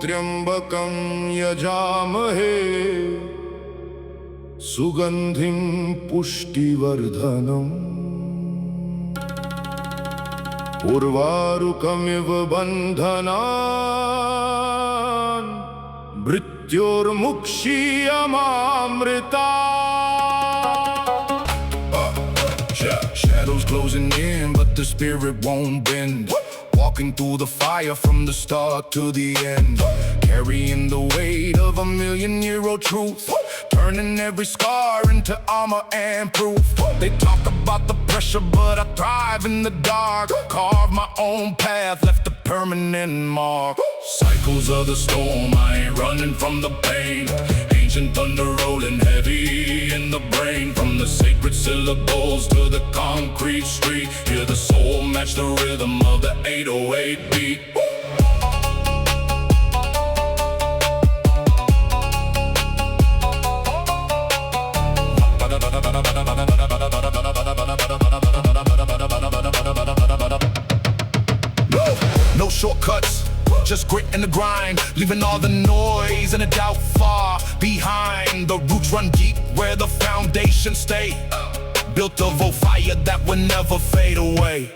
त्र्यंबकं यजामहे सुगंधिं पुष्टिवर्धनम् उर्वारुकमिव बन्धनान् मृत्योर्मुक्षीयमामृता। Shadows closing in, but the spirit won't bend. Walking through the fire from the start to the end. Carrying the weight of 1,000,000-year-old truth. Turning every scar into armor and proof. They talk about the pressure, but I thrive in the dark. Carve my own path, left a permanent mark. Cycles of the storm, I ain't running from the pain. Ancient thunder rolling heavy in the brain. From the sacred syllables to the concrete street. Hear the soul match the rhythm of the 808 beat. No shortcuts, just grit and the grind. Leaving all the noise and the doubt far behind. The roots run deep where the foundations stay. Built of fire that will never fade away.